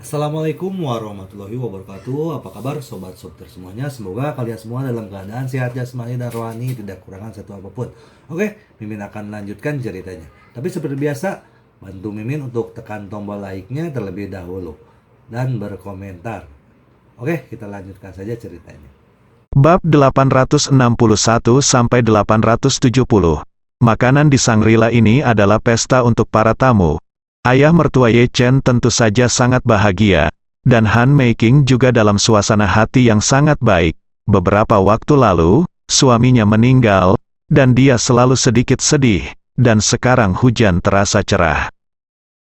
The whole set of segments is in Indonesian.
Assalamualaikum warahmatullahi wabarakatuh. Apa kabar sobat supter semuanya? Semoga kalian semua dalam keadaan sehat jasmani dan rohani, tidak kekurangan satu apapun. Oke, Mimin akan lanjutkan ceritanya. Tapi seperti biasa, bantu Mimin untuk tekan tombol like-nya terlebih dahulu dan berkomentar. Oke, kita lanjutkan saja ceritanya. Bab 861 sampai 870. Makanan di Shangri-La ini adalah pesta untuk para tamu. Ayah mertua Ye Chen tentu saja sangat bahagia, dan Han Meiking juga dalam suasana hati yang sangat baik. Beberapa waktu lalu, suaminya meninggal, dan dia selalu sedikit sedih, dan sekarang hujan terasa cerah.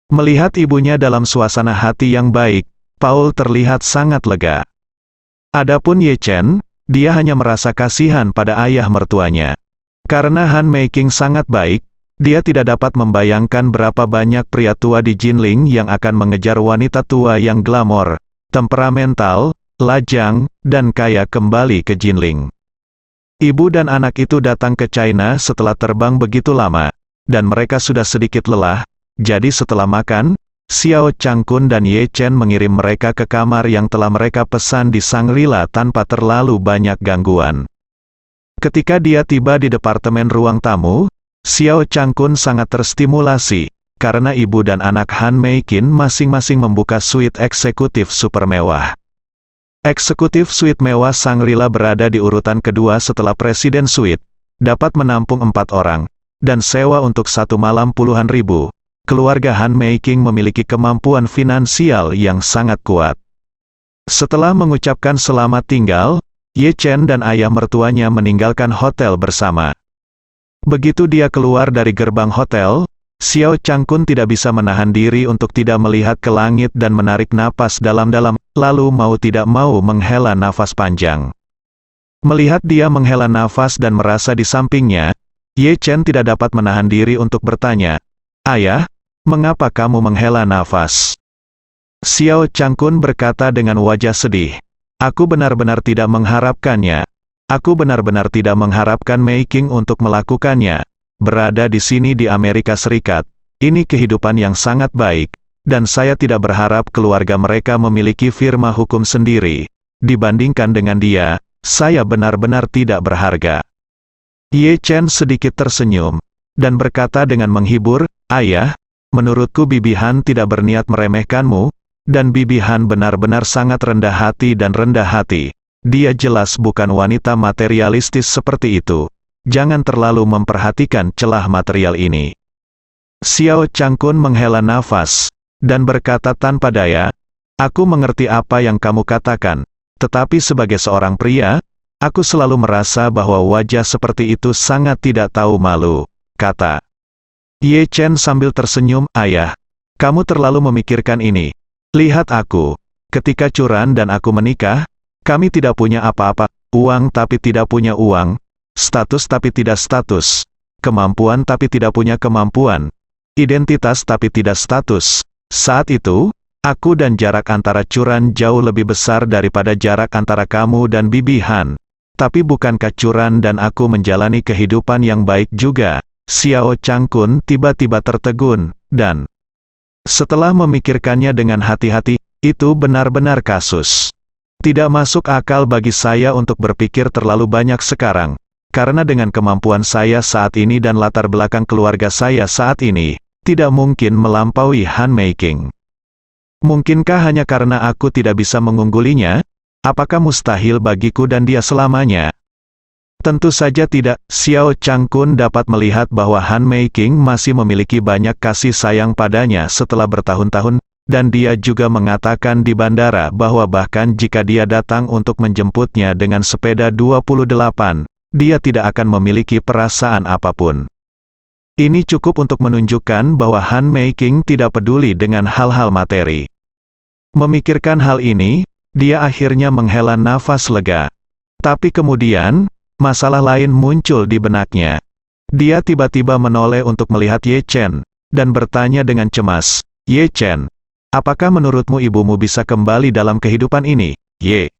Melihat ibunya dalam suasana hati yang baik, Paul terlihat sangat lega. Adapun Ye Chen, dia hanya merasa kasihan pada ayah mertuanya. Karena Han Meiking sangat baik, dia tidak dapat membayangkan berapa banyak pria tua di Jinling yang akan mengejar wanita tua yang glamor, temperamental, lajang, dan kaya kembali ke Jinling. Ibu dan anak itu datang ke China setelah terbang begitu lama, dan mereka sudah sedikit lelah, jadi setelah makan, Xiao Changkun dan Ye Chen mengirim mereka ke kamar yang telah mereka pesan di Shangri-La tanpa terlalu banyak gangguan. Ketika dia tiba di departemen ruang tamu, Xiao Changkun sangat terstimulasi, karena ibu dan anak Han Meikin masing-masing membuka suite eksekutif super mewah. Eksekutif suite mewah Shangri-La berada di urutan kedua setelah Presiden Suite, dapat menampung 4 orang, dan sewa untuk satu malam puluhan ribu. Keluarga Han Meiking memiliki kemampuan finansial yang sangat kuat. Setelah mengucapkan selamat tinggal, Ye Chen dan ayah mertuanya meninggalkan hotel bersama. Begitu dia keluar dari gerbang hotel, Xiao Changkun tidak bisa menahan diri untuk tidak melihat ke langit dan menarik napas dalam-dalam, lalu mau tidak mau menghela nafas panjang. Melihat dia menghela nafas dan merasa di sampingnya, Ye Chen tidak dapat menahan diri untuk bertanya, "Ayah, mengapa kamu menghela nafas?" Xiao Changkun berkata dengan wajah sedih, "Aku benar-benar tidak mengharapkannya. Aku benar-benar tidak mengharapkan Meiking untuk melakukannya. Berada di sini di Amerika Serikat, ini kehidupan yang sangat baik, dan saya tidak berharap keluarga mereka memiliki firma hukum sendiri. Dibandingkan dengan dia, saya benar-benar tidak berharga." Ye Chen sedikit tersenyum, dan berkata dengan menghibur, "Ayah, menurutku Bibi Han tidak berniat meremehkanmu, dan Bibi Han benar-benar sangat rendah hati dan rendah hati. Dia jelas bukan wanita materialistis seperti itu. Jangan terlalu memperhatikan celah material ini." Xiao Changkun menghela nafas, dan berkata tanpa daya, "Aku mengerti apa yang kamu katakan, tetapi sebagai seorang pria, aku selalu merasa bahwa wajah seperti itu sangat tidak tahu malu," kata Ye Chen sambil tersenyum. "Ayah, kamu terlalu memikirkan ini. Lihat aku. Ketika Curan dan aku menikah, kami tidak punya apa-apa, uang tapi tidak punya uang, status tapi tidak status, kemampuan tapi tidak punya kemampuan, identitas tapi tidak status. Saat itu, aku dan jarak antara Curan jauh lebih besar daripada jarak antara kamu dan Bibi Han. Tapi bukankah Curan dan aku menjalani kehidupan yang baik juga?" Xiao Changkun tiba-tiba tertegun, dan setelah memikirkannya dengan hati-hati, itu benar-benar kasus. Tidak masuk akal bagi saya untuk berpikir terlalu banyak sekarang, karena dengan kemampuan saya saat ini dan latar belakang keluarga saya saat ini, tidak mungkin melampaui Han Meiking. Mungkinkah hanya karena aku tidak bisa mengunggulinya? Apakah mustahil bagiku dan dia selamanya? Tentu saja tidak. Xiao Changkun dapat melihat bahwa Han Meiking masih memiliki banyak kasih sayang padanya setelah bertahun-tahun, dan dia juga mengatakan di bandara bahwa bahkan jika dia datang untuk menjemputnya dengan sepeda 28, dia tidak akan memiliki perasaan apapun. Ini cukup untuk menunjukkan bahwa Han Meiking tidak peduli dengan hal-hal materi. Memikirkan hal ini, dia akhirnya menghela nafas lega. Tapi kemudian, masalah lain muncul di benaknya. Dia tiba-tiba menoleh untuk melihat Ye Chen, dan bertanya dengan cemas, "Ye Chen, apakah menurutmu ibumu bisa kembali dalam kehidupan ini?" Ye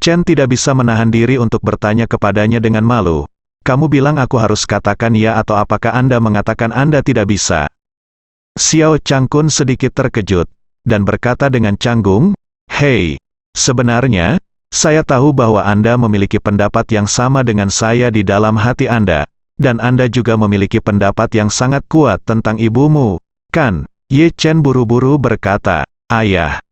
Chen tidak bisa menahan diri untuk bertanya kepadanya dengan malu, "Kamu bilang aku harus katakan ya atau apakah Anda mengatakan Anda tidak bisa?" Xiao Changkun sedikit terkejut, dan berkata dengan canggung, "Hei, sebenarnya, saya tahu bahwa Anda memiliki pendapat yang sama dengan saya di dalam hati Anda, dan Anda juga memiliki pendapat yang sangat kuat tentang ibumu, kan?" Ye Chen buru-buru berkata, "Ayah,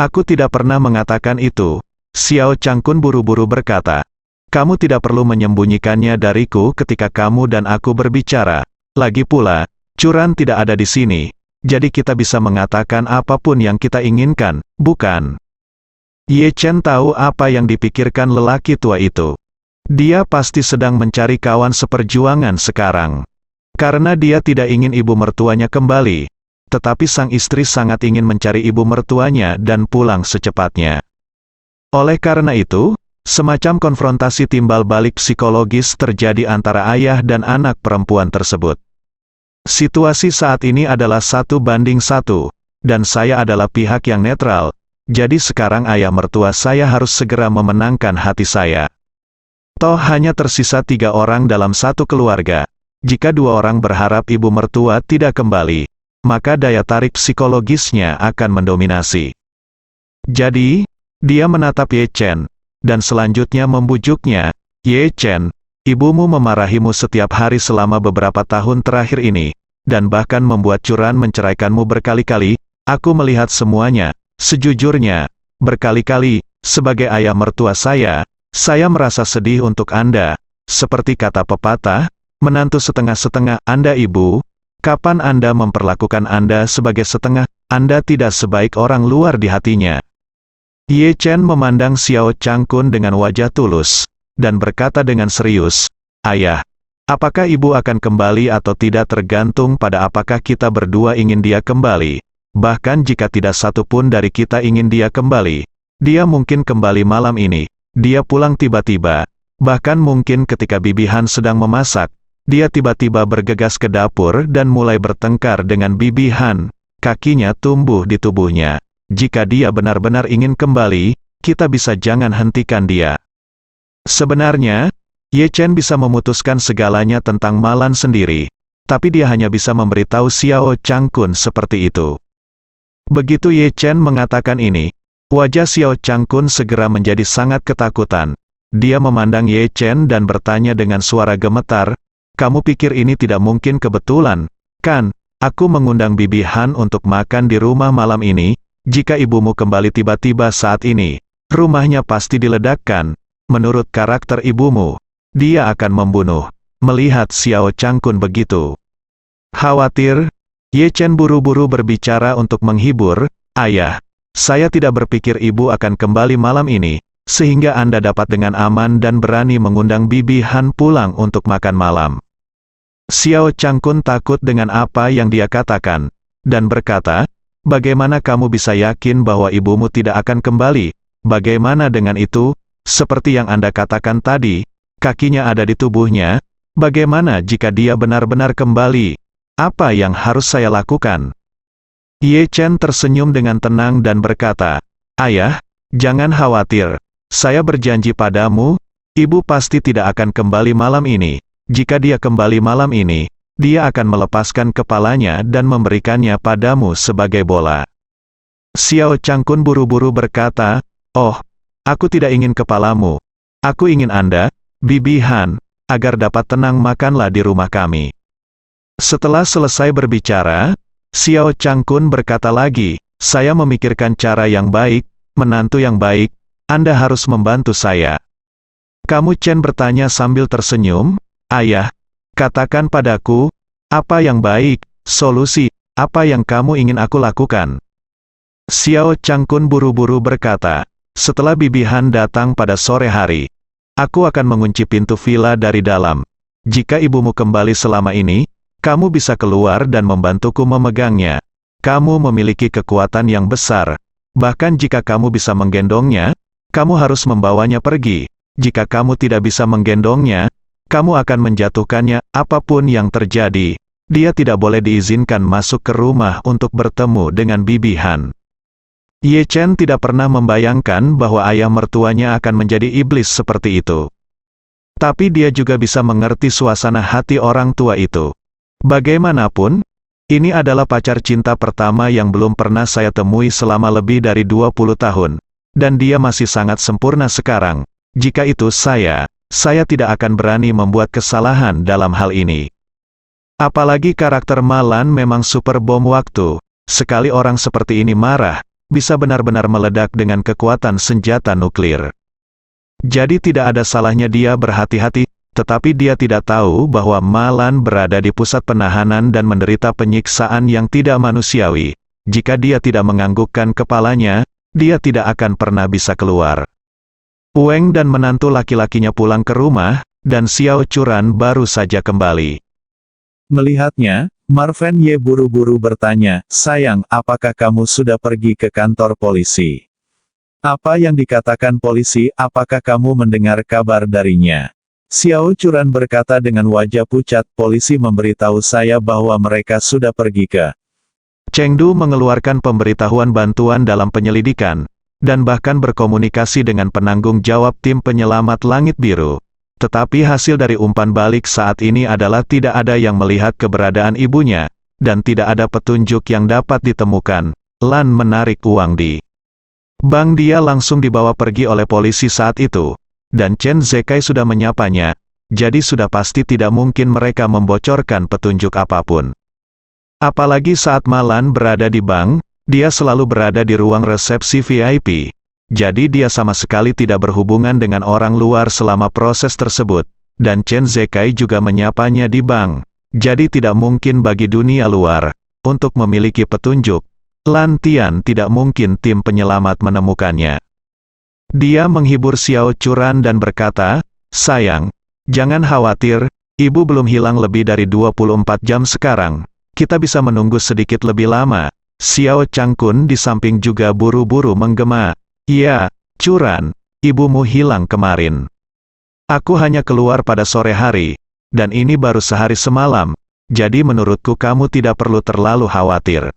aku tidak pernah mengatakan itu." Xiao Changkun buru-buru berkata, "Kamu tidak perlu menyembunyikannya dariku ketika kamu dan aku berbicara. Lagi pula, Curan tidak ada di sini, jadi kita bisa mengatakan apapun yang kita inginkan, bukan?" Ye Chen tahu apa yang dipikirkan lelaki tua itu. Dia pasti sedang mencari kawan seperjuangan sekarang. Karena dia tidak ingin ibu mertuanya kembali, tetapi sang istri sangat ingin mencari ibu mertuanya dan pulang secepatnya. Oleh karena itu, semacam konfrontasi timbal balik psikologis terjadi antara ayah dan anak perempuan tersebut. Situasi saat ini adalah 1:1, dan saya adalah pihak yang netral, jadi sekarang ayah mertua saya harus segera memenangkan hati saya. Toh hanya tersisa 3 orang dalam satu keluarga. Jika 2 orang berharap ibu mertua tidak kembali, maka daya tarik psikologisnya akan mendominasi. Jadi, dia menatap Ye Chen, dan selanjutnya membujuknya, "Ye Chen, ibumu memarahimu setiap hari selama beberapa tahun terakhir ini, dan bahkan membuat Curan menceraikanmu berkali-kali. Aku melihat semuanya. Sejujurnya, berkali-kali, sebagai ayah mertua saya merasa sedih untuk Anda. Seperti kata pepatah, menantu setengah-setengah Anda ibu. Kapan Anda memperlakukan Anda sebagai setengah, Anda tidak sebaik orang luar di hatinya." Ye Chen memandang Xiao Changkun dengan wajah tulus, dan berkata dengan serius, "Ayah, apakah ibu akan kembali atau tidak tergantung pada apakah kita berdua ingin dia kembali. Bahkan jika tidak satu pun dari kita ingin dia kembali, dia mungkin kembali malam ini. Dia pulang tiba-tiba. Bahkan mungkin ketika Bibi Han sedang memasak, dia tiba-tiba bergegas ke dapur dan mulai bertengkar dengan Bibi Han. Kakinya tumbuh di tubuhnya. Jika dia benar-benar ingin kembali, kita bisa jangan hentikan dia." Sebenarnya, Ye Chen bisa memutuskan segalanya tentang Malan sendiri, tapi dia hanya bisa memberitahu Xiao Changkun seperti itu. Begitu Ye Chen mengatakan ini, wajah Xiao Changkun segera menjadi sangat ketakutan. Dia memandang Ye Chen dan bertanya dengan suara gemetar, "Kamu pikir ini tidak mungkin kebetulan, kan? Aku mengundang Bibi Han untuk makan di rumah malam ini. Jika ibumu kembali tiba-tiba saat ini, rumahnya pasti diledakkan. Menurut karakter ibumu, dia akan membunuh." Melihat Xiao Changkun begitu khawatir, Ye Chen buru-buru berbicara untuk menghibur, "Ayah, saya tidak berpikir ibu akan kembali malam ini, sehingga Anda dapat dengan aman dan berani mengundang Bibi Han pulang untuk makan malam." Xiao Changkun takut dengan apa yang dia katakan, dan berkata, "Bagaimana kamu bisa yakin bahwa ibumu tidak akan kembali? Bagaimana dengan itu? Seperti yang Anda katakan tadi, kakinya ada di tubuhnya. Bagaimana jika dia benar-benar kembali? Apa yang harus saya lakukan?" Ye Chen tersenyum dengan tenang dan berkata, "Ayah, jangan khawatir. Saya berjanji padamu, ibu pasti tidak akan kembali malam ini. Jika dia kembali malam ini, dia akan melepaskan kepalanya dan memberikannya padamu sebagai bola." Xiao Changkun buru-buru berkata, "Oh, aku tidak ingin kepalamu. Aku ingin Anda, Bibi Han, agar dapat tenang makanlah di rumah kami." Setelah selesai berbicara, Xiao Changkun berkata lagi, "Saya memikirkan cara yang baik, menantu yang baik, Anda harus membantu saya." Kamu Chen bertanya sambil tersenyum, "Ayah, katakan padaku, apa yang baik, solusi, apa yang kamu ingin aku lakukan?" Xiao Changkun buru-buru berkata, "Setelah Bibi Han datang pada sore hari, aku akan mengunci pintu villa dari dalam. Jika ibumu kembali selama ini, kamu bisa keluar dan membantuku memegangnya. Kamu memiliki kekuatan yang besar. Bahkan jika kamu bisa menggendongnya, kamu harus membawanya pergi. Jika kamu tidak bisa menggendongnya, kamu akan menjatuhkannya. Apapun yang terjadi, dia tidak boleh diizinkan masuk ke rumah untuk bertemu dengan Bibi Han." Ye Chen tidak pernah membayangkan bahwa ayah mertuanya akan menjadi iblis seperti itu. Tapi dia juga bisa mengerti suasana hati orang tua itu. Bagaimanapun, Ini adalah pacar cinta pertama yang belum pernah saya temui selama lebih dari 20 tahun. Dan dia masih sangat sempurna sekarang. Jika itu saya tidak akan berani membuat kesalahan dalam hal ini. Apalagi karakter Malan memang super bom waktu. Sekali orang seperti ini marah, bisa benar-benar meledak dengan kekuatan senjata nuklir. Jadi tidak ada salahnya dia berhati-hati, tetapi dia tidak tahu bahwa Malan berada di pusat penahanan dan menderita penyiksaan yang tidak manusiawi. Jika dia tidak menganggukkan kepalanya, dia tidak akan pernah bisa keluar. Weng dan menantu laki-lakinya pulang ke rumah, dan Xiao Churan baru saja kembali. Melihatnya, Marven Ye buru-buru bertanya, "Sayang, apakah kamu sudah pergi ke kantor polisi? Apa yang dikatakan polisi, apakah kamu mendengar kabar darinya?" Xiao Churan berkata dengan wajah pucat, "Polisi memberitahu saya bahwa mereka sudah pergi ke." Chengdu mengeluarkan pemberitahuan bantuan dalam penyelidikan, dan bahkan berkomunikasi dengan penanggung jawab tim penyelamat Langit Biru. Tetapi hasil dari umpan balik saat ini adalah tidak ada yang melihat keberadaan ibunya, dan tidak ada petunjuk yang dapat ditemukan. Lan menarik uang di bank. Dia langsung dibawa pergi oleh polisi saat itu. Dan Chen Zekai sudah menyapanya, jadi sudah pasti tidak mungkin mereka membocorkan petunjuk apapun. Apalagi saat Malan berada di bank, dia selalu berada di ruang resepsi VIP. Jadi dia sama sekali tidak berhubungan dengan orang luar selama proses tersebut, dan Chen Zekai juga menyapanya di bank. Jadi tidak mungkin bagi dunia luar untuk memiliki petunjuk. Lan Tian tidak mungkin tim penyelamat menemukannya. Dia menghibur Xiao Churan dan berkata, "Sayang, jangan khawatir, ibu belum hilang lebih dari 24 jam sekarang. Kita bisa menunggu sedikit lebih lama." Xiao Changkun di samping juga buru-buru menggema. "Ya, Churan, ibumu hilang kemarin. Aku hanya keluar pada sore hari, dan ini baru sehari semalam, jadi menurutku kamu tidak perlu terlalu khawatir."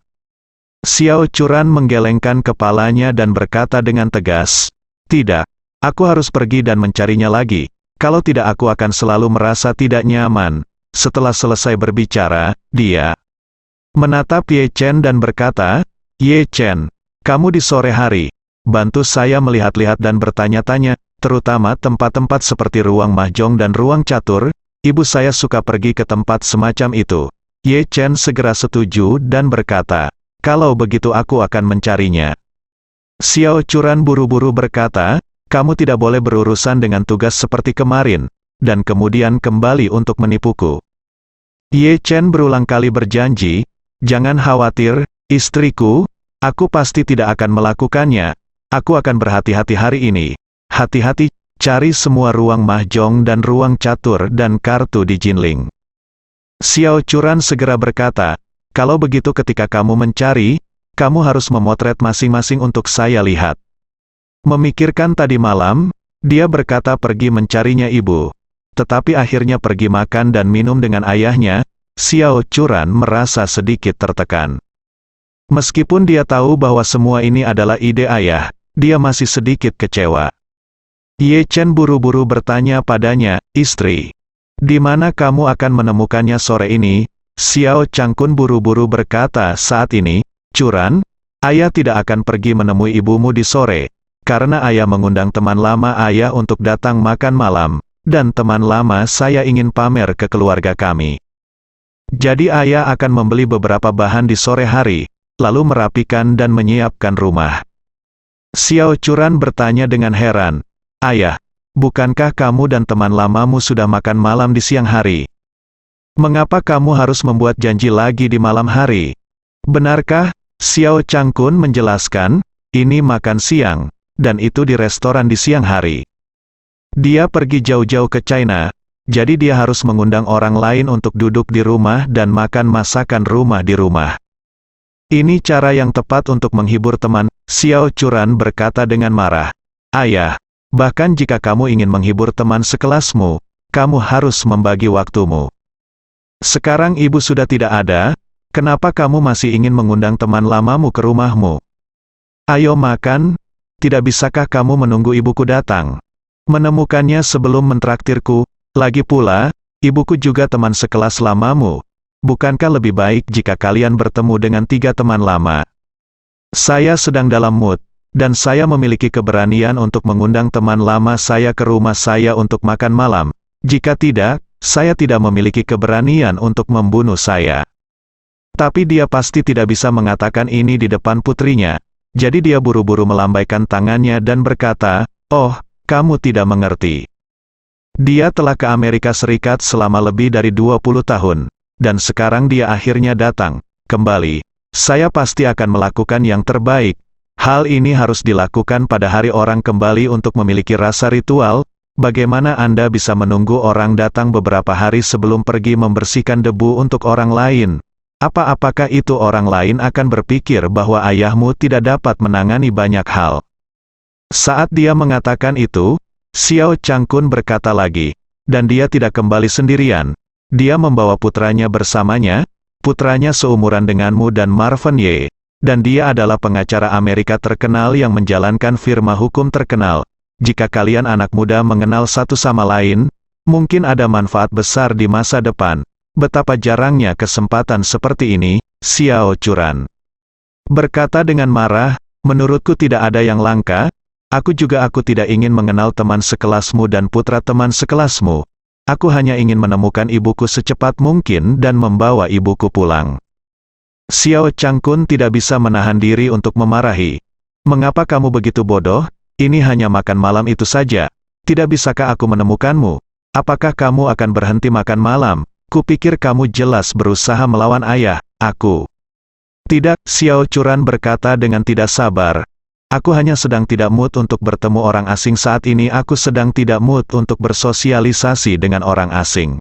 Xiao Churan menggelengkan kepalanya dan berkata dengan tegas, "Tidak, aku harus pergi dan mencarinya lagi. Kalau tidak aku akan selalu merasa tidak nyaman." Setelah selesai berbicara, dia menatap Ye Chen dan berkata, "Ye Chen, kamu di sore hari, bantu saya melihat-lihat dan bertanya-tanya, terutama tempat-tempat seperti ruang mahjong dan ruang catur. Ibu saya suka pergi ke tempat semacam itu." Ye Chen segera setuju dan berkata, "Kalau begitu aku akan mencarinya." Xiao Churan buru-buru berkata, "Kamu tidak boleh berurusan dengan tugas seperti kemarin, dan kemudian kembali untuk menipuku." Ye Chen berulang kali berjanji, "Jangan khawatir, istriku, aku pasti tidak akan melakukannya. Aku akan berhati-hati hari ini. Hati-hati, cari semua ruang mahjong dan ruang catur dan kartu di Jinling." Xiao Churan segera berkata, "Kalau begitu ketika kamu mencari, kamu harus memotret masing-masing untuk saya lihat." Memikirkan tadi malam, dia berkata pergi mencarinya ibu. Tetapi akhirnya pergi makan dan minum dengan ayahnya. Xiao Churan merasa sedikit tertekan. Meskipun dia tahu bahwa semua ini adalah ide ayah, dia masih sedikit kecewa. Ye Chen buru-buru bertanya padanya, "Istri, di mana kamu akan menemukannya sore ini?" Xiao Changkun buru-buru berkata, "Saat ini, Churan, ayah tidak akan pergi menemui ibumu di sore, karena ayah mengundang teman lama ayah untuk datang makan malam, dan teman lama saya ingin pamer ke keluarga kami. Jadi ayah akan membeli beberapa bahan di sore hari, lalu merapikan dan menyiapkan rumah." Xiao Churan bertanya dengan heran, "Ayah, bukankah kamu dan teman lamamu sudah makan malam di siang hari? Mengapa kamu harus membuat janji lagi di malam hari?" "Benarkah?" Xiao Changkun menjelaskan, "Ini makan siang, dan itu di restoran di siang hari. Dia pergi jauh-jauh ke China, jadi dia harus mengundang orang lain untuk duduk di rumah dan makan masakan rumah di rumah. Ini cara yang tepat untuk menghibur teman." Xiao Churan berkata dengan marah, "Ayah, bahkan jika kamu ingin menghibur teman sekelasmu, kamu harus membagi waktumu. Sekarang ibu sudah tidak ada, kenapa kamu masih ingin mengundang teman lamamu ke rumahmu? Ayo makan, tidak bisakah kamu menunggu ibuku datang? Menemukannya sebelum mentraktirku, lagi pula, ibuku juga teman sekelas lamamu, Bukankah lebih baik jika kalian bertemu dengan 3 teman lama? Saya sedang dalam mood, dan saya memiliki keberanian untuk mengundang teman lama saya ke rumah saya untuk makan malam. Jika tidak, saya tidak memiliki keberanian untuk membunuh saya. Tapi dia pasti tidak bisa mengatakan ini di depan putrinya. Jadi dia buru-buru melambaikan tangannya dan berkata, "Oh, kamu tidak mengerti. Dia telah ke Amerika Serikat selama lebih dari 20 tahun. Dan sekarang dia akhirnya datang kembali. Saya pasti akan melakukan yang terbaik. Hal ini harus dilakukan pada hari orang kembali untuk memiliki rasa ritual. Bagaimana Anda bisa menunggu orang datang beberapa hari sebelum pergi membersihkan debu untuk orang lain? Apakah itu orang lain akan berpikir bahwa ayahmu tidak dapat menangani banyak hal?" Saat dia mengatakan itu, Xiao Changkun berkata lagi, "Dan dia tidak kembali sendirian. Dia membawa putranya bersamanya, putranya seumuran denganmu dan Marvin Ye. Dan dia adalah pengacara Amerika terkenal yang menjalankan firma hukum terkenal. Jika kalian anak muda mengenal satu sama lain, mungkin ada manfaat besar di masa depan. Betapa jarangnya kesempatan seperti ini." Xiao Churan berkata dengan marah, "Menurutku tidak ada yang langka. Aku tidak ingin mengenal teman sekelasmu dan putra teman sekelasmu. Aku hanya ingin menemukan ibuku secepat mungkin dan membawa ibuku pulang." Xiao Changkun tidak bisa menahan diri untuk memarahi. "Mengapa kamu begitu bodoh? Ini hanya makan malam itu saja. Tidak bisakah aku menemukanmu? Apakah kamu akan berhenti makan malam? Kupikir kamu jelas berusaha melawan ayah, aku." "Tidak," Xiao Churan berkata dengan tidak sabar. "Aku hanya sedang tidak mood untuk bertemu orang asing saat ini. Aku sedang tidak mood untuk bersosialisasi dengan orang asing."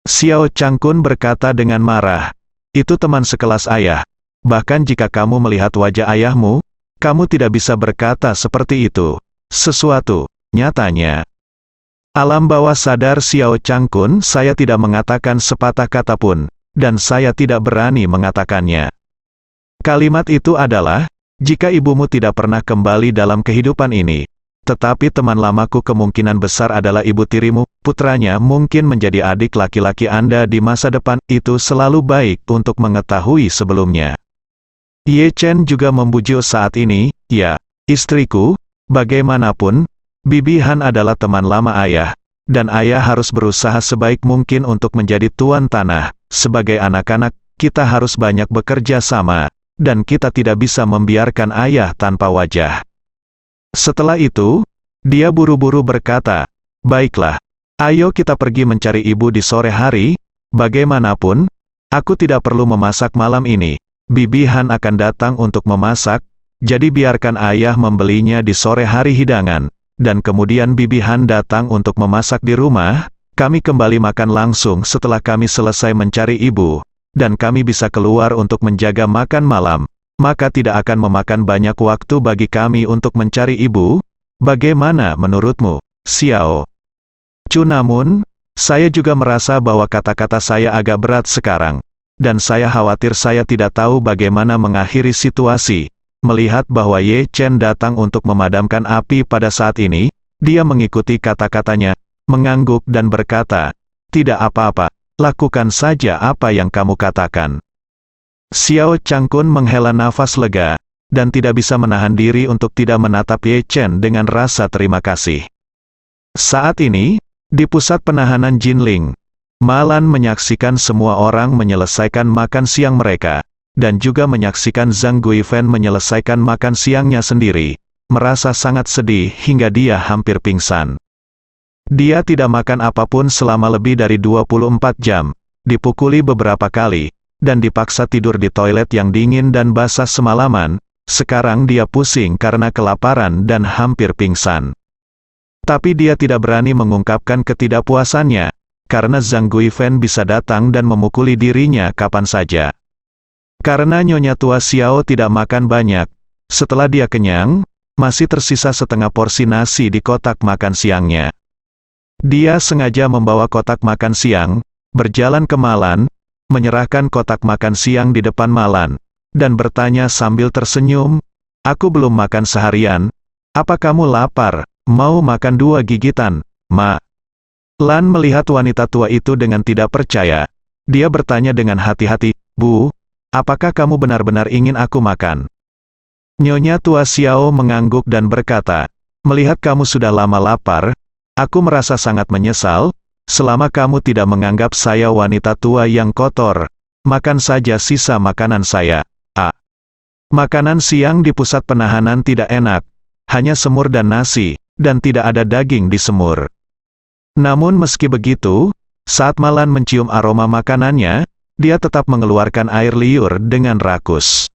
Xiao Changkun berkata dengan marah, "Itu teman sekelas ayah. Bahkan jika kamu melihat wajah ayahmu, kamu tidak bisa berkata seperti itu. Sesuatu, nyatanya." Alam bawah sadar Xiao Changkun, saya tidak mengatakan sepatah kata pun, dan saya tidak berani mengatakannya. Kalimat itu adalah, "Jika ibumu tidak pernah kembali dalam kehidupan ini, tetapi teman lamaku kemungkinan besar adalah ibu tirimu, putranya mungkin menjadi adik laki-laki Anda di masa depan, itu selalu baik untuk mengetahui sebelumnya." Ye Chen juga membujuk saat ini, "Ya, istriku, bagaimanapun, Bibi Han adalah teman lama ayah, dan ayah harus berusaha sebaik mungkin untuk menjadi tuan tanah. Sebagai anak-anak, kita harus banyak bekerja sama, dan kita tidak bisa membiarkan ayah tanpa wajah." Setelah itu, dia buru-buru berkata, "Baiklah, ayo kita pergi mencari ibu di sore hari. Bagaimanapun, aku tidak perlu memasak malam ini. Bibi Han akan datang untuk memasak, jadi biarkan ayah membelinya di sore hari hidangan. Dan kemudian Bibi Han datang untuk memasak di rumah, kami kembali makan langsung setelah kami selesai mencari ibu, dan kami bisa keluar untuk menjaga makan malam, maka tidak akan memakan banyak waktu bagi kami untuk mencari ibu. Bagaimana menurutmu, Xiao Chu? Namun, saya juga merasa bahwa kata-kata saya agak berat sekarang, dan saya khawatir saya tidak tahu bagaimana mengakhiri situasi. Melihat bahwa Ye Chen datang untuk memadamkan api pada saat ini, dia mengikuti kata-katanya, mengangguk dan berkata, "Tidak apa-apa, lakukan saja apa yang kamu katakan." Xiao Changkun menghela nafas lega, dan tidak bisa menahan diri untuk tidak menatap Ye Chen dengan rasa terima kasih. Saat ini, di pusat penahanan Jinling, Malan menyaksikan semua orang menyelesaikan makan siang mereka, dan juga menyaksikan Zhang Guifan menyelesaikan makan siangnya sendiri, merasa sangat sedih hingga dia hampir pingsan. Dia tidak makan apapun selama lebih dari 24 jam, dipukuli beberapa kali, dan dipaksa tidur di toilet yang dingin dan basah semalaman. Sekarang dia pusing karena kelaparan dan hampir pingsan. Tapi dia tidak berani mengungkapkan ketidakpuasannya, karena Zhang Guifan bisa datang dan memukuli dirinya kapan saja. Karena Nyonya Tua Xiao tidak makan banyak, setelah dia kenyang, masih tersisa setengah porsi nasi di kotak makan siangnya. Dia sengaja membawa kotak makan siang, berjalan ke Malan, menyerahkan kotak makan siang di depan Malan, dan bertanya sambil tersenyum, "Aku belum makan seharian. Apa kamu lapar? Mau makan 2 gigitan, Ma?" Lan melihat wanita tua itu dengan tidak percaya. Dia bertanya dengan hati-hati, "Bu, apakah kamu benar-benar ingin aku makan?" Nyonya Tua Xiao mengangguk dan berkata, "Melihat kamu sudah lama lapar, aku merasa sangat menyesal. Selama kamu tidak menganggap saya wanita tua yang kotor, makan saja sisa makanan saya." Makanan siang di pusat penahanan tidak enak, hanya semur dan nasi, dan tidak ada daging di semur. Namun meski begitu, saat Malan mencium aroma makanannya, dia tetap mengeluarkan air liur dengan rakus.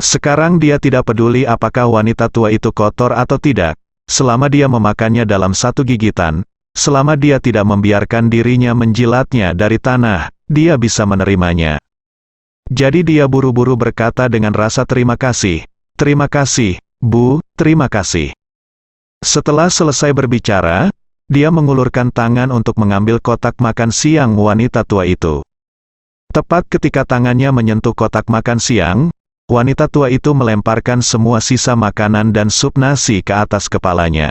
Sekarang dia tidak peduli apakah wanita tua itu kotor atau tidak, selama dia memakannya dalam satu gigitan, selama dia tidak membiarkan dirinya menjilatnya dari tanah, dia bisa menerimanya. Jadi dia buru-buru berkata dengan rasa terima kasih, "Terima kasih, Bu, terima kasih." Setelah selesai berbicara, dia mengulurkan tangan untuk mengambil kotak makan siang wanita tua itu. Tepat ketika tangannya menyentuh kotak makan siang, wanita tua itu melemparkan semua sisa makanan dan sup nasi ke atas kepalanya.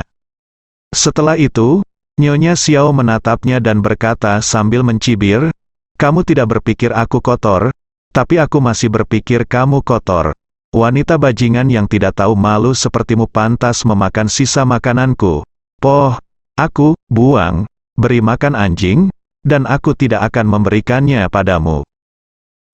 Setelah itu, Nyonya Xiao menatapnya dan berkata sambil mencibir, "Kamu tidak berpikir aku kotor, tapi aku masih berpikir kamu kotor. Wanita bajingan yang tidak tahu malu sepertimu pantas memakan sisa makananku. Poh, aku buang, beri makan anjing, dan aku tidak akan memberikannya padamu."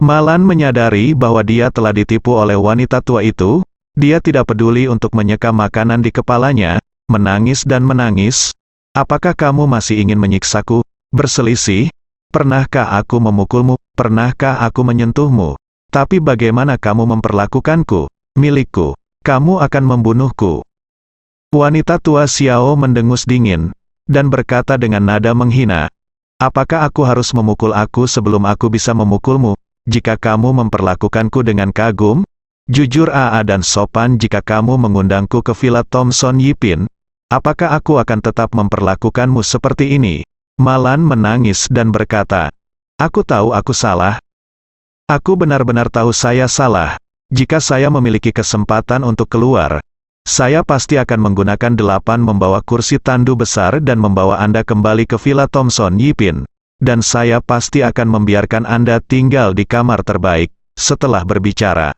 Malan menyadari bahwa dia telah ditipu oleh wanita tua itu. Dia tidak peduli untuk menyeka makanan di kepalanya, menangis dan menangis. "Apakah kamu masih ingin menyiksaku, berselisih? Pernahkah aku memukulmu? Pernahkah aku menyentuhmu? Tapi bagaimana kamu memperlakukanku, milikku? Kamu akan membunuhku." Wanita tua Xiao mendengus dingin, dan berkata dengan nada menghina, "Apakah aku harus memukul aku sebelum aku bisa memukulmu? Jika kamu memperlakukanku dengan kagum, jujur dan sopan jika kamu mengundangku ke Villa Thomson Yipin, apakah aku akan tetap memperlakukanmu seperti ini?" Malan menangis dan berkata, "Aku tahu aku salah. Aku benar-benar tahu saya salah. Jika saya memiliki kesempatan untuk keluar, saya pasti akan menggunakan 8 membawa kursi tandu besar dan membawa Anda kembali ke Villa Thomson Yipin. Dan saya pasti akan membiarkan Anda tinggal di kamar terbaik." Setelah berbicara,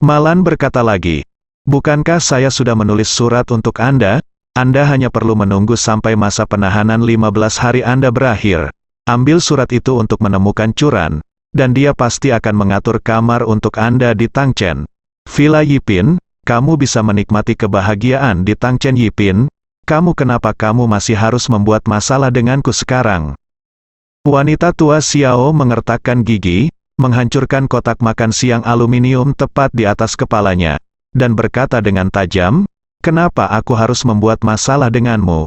Malan berkata lagi, "Bukankah saya sudah menulis surat untuk Anda? Anda hanya perlu menunggu sampai masa penahanan 15 hari Anda berakhir. Ambil surat itu untuk menemukan Curan, dan dia pasti akan mengatur kamar untuk Anda di Tangchen Villa Yipin. Kamu bisa menikmati kebahagiaan di Tangchen Yipin. Kenapa kamu masih harus membuat masalah denganku sekarang?" Wanita tua Xiao mengertakkan gigi, menghancurkan kotak makan siang aluminium tepat di atas kepalanya, dan berkata dengan tajam, "Kenapa aku harus membuat masalah denganmu?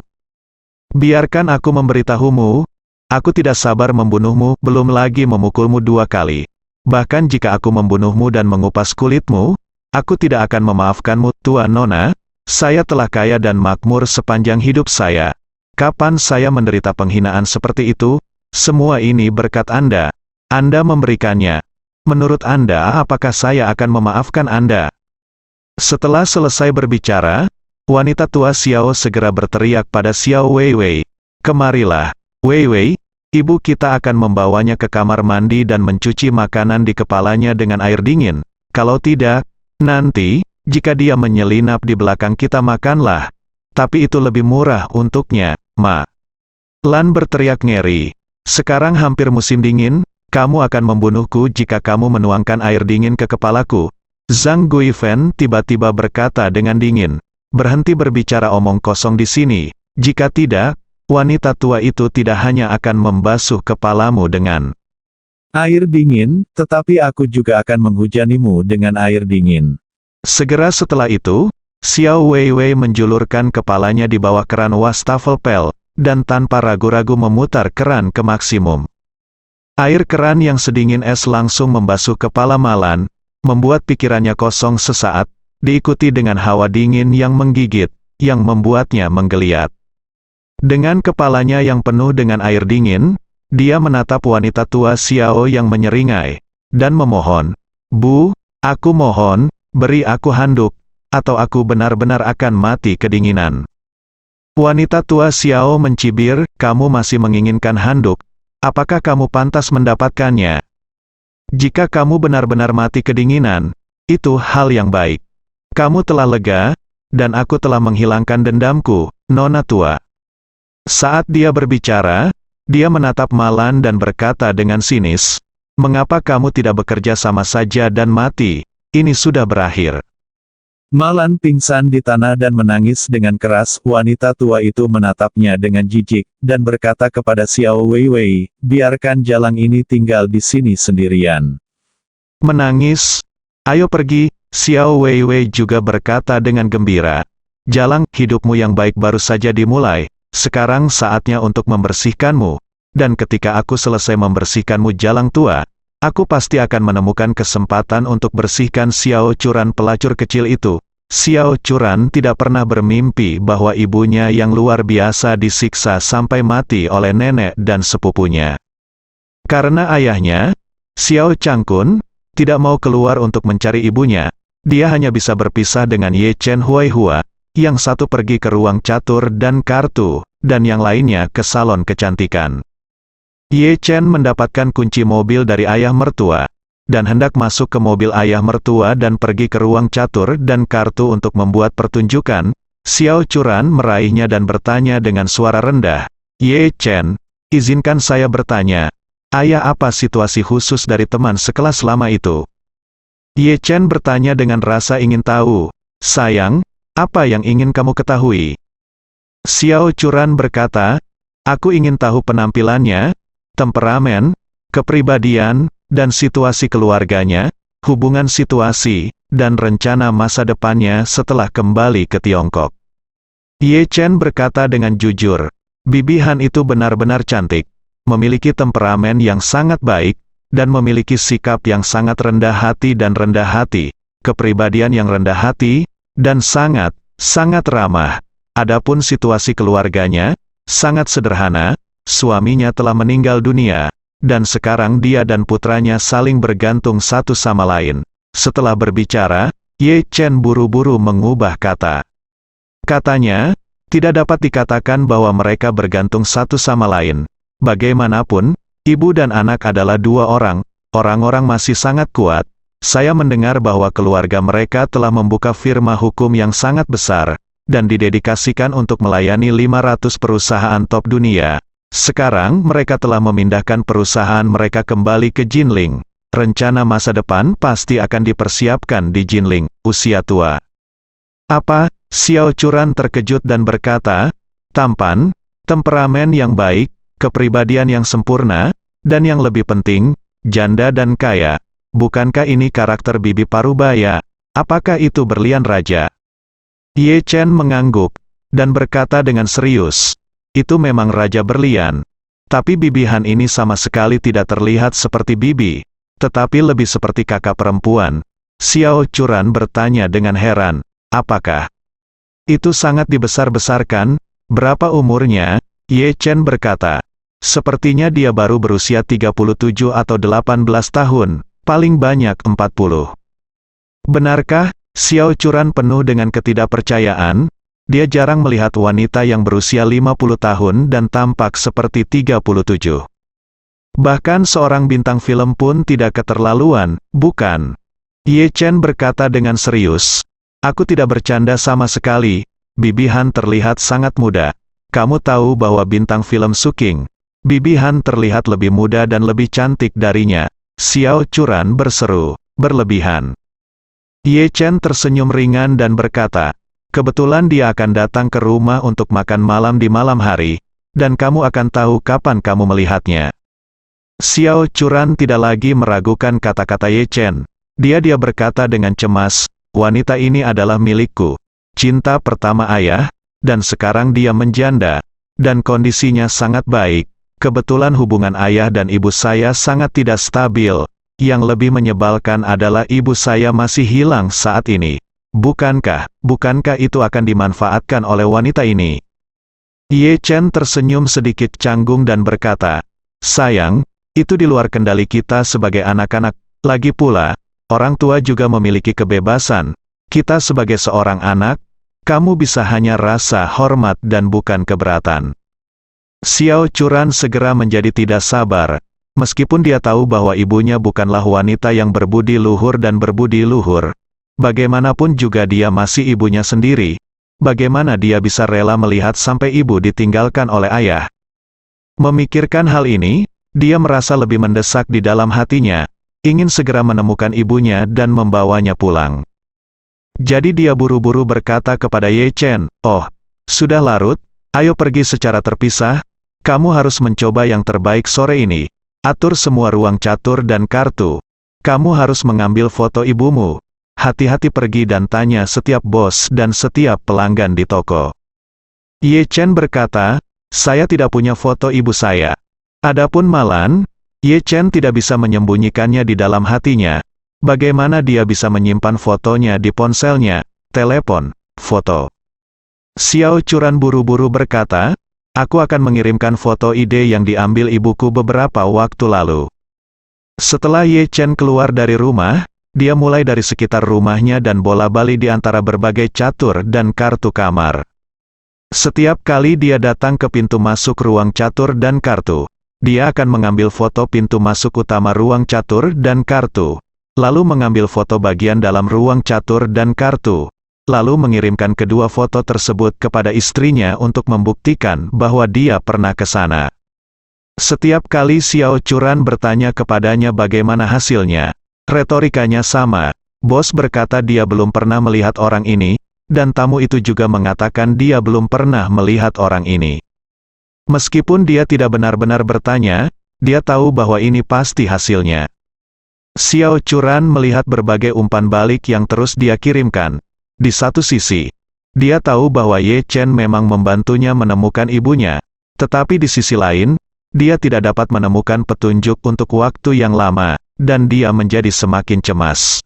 Biarkan aku memberitahumu, aku tidak sabar membunuhmu, belum lagi memukulmu 2 kali. Bahkan jika aku membunuhmu dan mengupas kulitmu, aku tidak akan memaafkanmu, Tua Nona. Saya telah kaya dan makmur sepanjang hidup saya. Kapan saya menderita penghinaan seperti itu? Semua ini berkat Anda. Anda memberikannya. Menurut Anda, apakah saya akan memaafkan Anda?" Setelah selesai berbicara, wanita tua Xiao segera berteriak pada Xiao Weiwei, "Kemarilah, Weiwei, ibu kita akan membawanya ke kamar mandi dan mencuci makanan di kepalanya dengan air dingin. Kalau tidak, nanti, jika dia menyelinap di belakang kita makanlah. Tapi itu lebih murah untuknya, Ma." Lan berteriak ngeri, "Sekarang hampir musim dingin, kamu akan membunuhku jika kamu menuangkan air dingin ke kepalaku." Zhang Guifen tiba-tiba berkata dengan dingin, "Berhenti berbicara omong kosong di sini, jika tidak, wanita tua itu tidak hanya akan membasuh kepalamu dengan air dingin, tetapi aku juga akan menghujanimu dengan air dingin." Segera setelah itu, Xiao Weiwei menjulurkan kepalanya di bawah keran wastafel, dan tanpa ragu-ragu memutar keran ke maksimum. Air keran yang sedingin es langsung membasuh kepala Malan, membuat pikirannya kosong sesaat, diikuti dengan hawa dingin yang menggigit, yang membuatnya menggeliat. Dengan kepalanya yang penuh dengan air dingin, dia menatap wanita tua Xiao yang menyeringai, dan memohon, "Bu, aku mohon, beri aku handuk, atau aku benar-benar akan mati kedinginan." Wanita tua Xiao mencibir, "Kamu masih menginginkan handuk? Apakah kamu pantas mendapatkannya? Jika kamu benar-benar mati kedinginan, itu hal yang baik. Kamu telah lega, dan aku telah menghilangkan dendamku, Nona tua. Saat dia berbicara, dia menatap Malan dan berkata dengan sinis, "Mengapa kamu tidak bekerja sama saja dan mati? Ini sudah berakhir." Malan pingsan di tanah dan menangis dengan keras. Wanita tua itu menatapnya dengan jijik, dan berkata kepada Xiao Weiwei, "Biarkan Jalang ini tinggal di sini sendirian." Menangis? Ayo pergi, Xiao Weiwei juga berkata dengan gembira. "Jalang, hidupmu yang baik baru saja dimulai, sekarang saatnya untuk membersihkanmu. Dan ketika aku selesai membersihkanmu Jalang tua, aku pasti akan menemukan kesempatan untuk bersihkan Xiao Curan pelacur kecil itu." Xiao Curan tidak pernah bermimpi bahwa ibunya yang luar biasa disiksa sampai mati oleh nenek dan sepupunya. Karena ayahnya, Xiao Changkun, tidak mau keluar untuk mencari ibunya, dia hanya bisa berpisah dengan Ye Chen Huaihua, yang satu pergi ke ruang catur dan kartu, dan yang lainnya ke salon kecantikan. Ye Chen mendapatkan kunci mobil dari ayah mertua, dan hendak masuk ke mobil ayah mertua dan pergi ke ruang catur dan kartu untuk membuat pertunjukan. Xiao Curan meraihnya dan bertanya dengan suara rendah, "Ye Chen, izinkan saya bertanya, ayah apa situasi khusus dari teman sekelas lama itu?" Ye Chen bertanya dengan rasa ingin tahu, "Sayang, apa yang ingin kamu ketahui?" Xiao Curan berkata, "Aku ingin tahu penampilannya, temperamen, kepribadian, dan situasi keluarganya, hubungan situasi, dan rencana masa depannya setelah kembali ke Tiongkok." Ye Chen berkata dengan jujur, "Bibi Han itu benar-benar cantik, memiliki temperamen yang sangat baik, dan memiliki sikap yang sangat rendah hati dan rendah hati, kepribadian yang rendah hati, dan sangat, sangat ramah. Adapun situasi keluarganya, sangat sederhana, suaminya telah meninggal dunia, dan sekarang dia dan putranya saling bergantung satu sama lain." Setelah berbicara, Ye Chen buru-buru mengubah kata. Katanya, tidak dapat dikatakan bahwa mereka bergantung satu sama lain. Bagaimanapun, ibu dan anak adalah dua orang-orang masih sangat kuat. Saya mendengar bahwa keluarga mereka telah membuka firma hukum yang sangat besar, dan didedikasikan untuk melayani 500 perusahaan top dunia. Sekarang mereka telah memindahkan perusahaan mereka kembali ke Jinling. Rencana masa depan pasti akan dipersiapkan di Jinling, usia tua. Apa? Xiao Curan terkejut dan berkata, "Tampan, temperamen yang baik, kepribadian yang sempurna, dan yang lebih penting, janda dan kaya. Bukankah ini karakter Bibi Parubaya? Apakah itu berlian raja?" Ye Chen mengangguk, dan berkata dengan serius, "Itu memang raja berlian. Tapi Bibi Han ini sama sekali tidak terlihat seperti Bibi, tetapi lebih seperti kakak perempuan." Xiao Curan bertanya dengan heran, "Apakah itu sangat dibesar-besarkan? Berapa umurnya?" Ye Chen berkata, "Sepertinya dia baru berusia 37 atau 18 tahun, paling banyak 40. Benarkah?" Xiao Curan penuh dengan ketidakpercayaan. Dia jarang melihat wanita yang berusia 50 tahun dan tampak seperti 37. Bahkan seorang bintang film pun tidak keterlaluan, bukan? Ye Chen berkata dengan serius, "Aku tidak bercanda sama sekali, Bibi Han terlihat sangat muda. Kamu tahu bahwa bintang film Suking, Bibi Han terlihat lebih muda dan lebih cantik darinya." Xiao Curan berseru, "Berlebihan." Ye Chen tersenyum ringan dan berkata, "Kebetulan dia akan datang ke rumah untuk makan malam di malam hari, dan kamu akan tahu kapan kamu melihatnya." Xiao Curan tidak lagi meragukan kata-kata Ye Chen. Dia berkata dengan cemas, "Wanita ini adalah milikku, cinta pertama ayah, dan sekarang dia menjanda, dan kondisinya sangat baik. Kebetulan hubungan ayah dan ibu saya sangat tidak stabil. Yang lebih menyebalkan adalah ibu saya masih hilang saat ini. Bukankah itu akan dimanfaatkan oleh wanita ini?" Ye Chen tersenyum sedikit canggung dan berkata, "Sayang, itu di luar kendali kita sebagai anak-anak. Lagi pula, orang tua juga memiliki kebebasan. Kita sebagai seorang anak, kamu bisa hanya rasa hormat dan bukan keberatan." Xiao Churan segera menjadi tidak sabar. Meskipun dia tahu bahwa ibunya bukanlah wanita yang berbudi luhur dan berbudi luhur, bagaimanapun juga dia masih ibunya sendiri. Bagaimana dia bisa rela melihat sampai ibu ditinggalkan oleh ayah? Memikirkan hal ini, dia merasa lebih mendesak di dalam hatinya, ingin segera menemukan ibunya dan membawanya pulang. Jadi dia buru-buru berkata kepada Ye Chen, "Oh, sudah larut, ayo pergi secara terpisah, kamu harus mencoba yang terbaik sore ini. Atur semua ruang catur dan kartu. Kamu harus mengambil foto ibumu. Hati-hati pergi dan tanya setiap bos dan setiap pelanggan di toko." Ye Chen berkata, "Saya tidak punya foto ibu saya." Adapun Malan, Ye Chen tidak bisa menyembunyikannya di dalam hatinya. Bagaimana dia bisa menyimpan fotonya di ponselnya, telepon, foto? Xiao Churan buru-buru berkata, "Aku akan mengirimkan foto ide yang diambil ibuku beberapa waktu lalu." Setelah Ye Chen keluar dari rumah, dia mulai dari sekitar rumahnya dan bola-bali di antara berbagai catur dan kartu kamar. Setiap kali dia datang ke pintu masuk ruang catur dan kartu, dia akan mengambil foto pintu masuk utama ruang catur dan kartu, lalu mengambil foto bagian dalam ruang catur dan kartu, lalu mengirimkan kedua foto tersebut kepada istrinya untuk membuktikan bahwa dia pernah ke sana. Setiap kali Xiao Churan bertanya kepadanya bagaimana hasilnya, retorikanya sama. Bos berkata dia belum pernah melihat orang ini, dan tamu itu juga mengatakan dia belum pernah melihat orang ini. Meskipun dia tidak benar-benar bertanya, dia tahu bahwa ini pasti hasilnya. Xiao Churan melihat berbagai umpan balik yang terus dia kirimkan. Di satu sisi, dia tahu bahwa Ye Chen memang membantunya menemukan ibunya, tetapi di sisi lain, dia tidak dapat menemukan petunjuk untuk waktu yang lama, dan dia menjadi semakin cemas.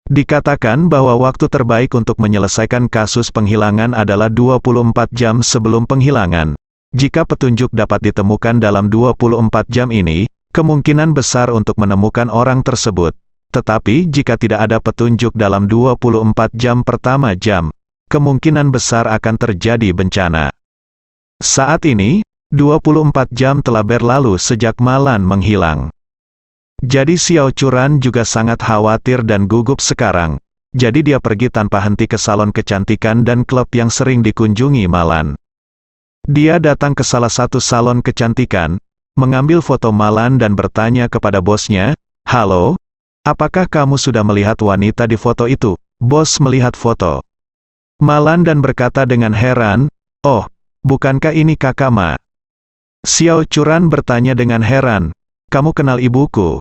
Dikatakan bahwa waktu terbaik untuk menyelesaikan kasus penghilangan adalah 24 jam sebelum penghilangan. Jika petunjuk dapat ditemukan dalam 24 jam ini, kemungkinan besar untuk menemukan orang tersebut. Tetapi jika tidak ada petunjuk dalam 24 jam pertama kemungkinan besar akan terjadi bencana. Saat ini, 24 jam telah berlalu sejak Malan menghilang. Jadi Xiao Churan juga sangat khawatir dan gugup sekarang. Jadi dia pergi tanpa henti ke salon kecantikan dan klub yang sering dikunjungi Malan. Dia datang ke salah satu salon kecantikan, mengambil foto Malan dan bertanya kepada bosnya, "Halo? Apakah kamu sudah melihat wanita di foto itu?" Bos melihat foto Malan dan berkata dengan heran, "Oh, bukankah ini Kakak Ma?" Xiao Churan bertanya dengan heran, "Kamu kenal ibuku?"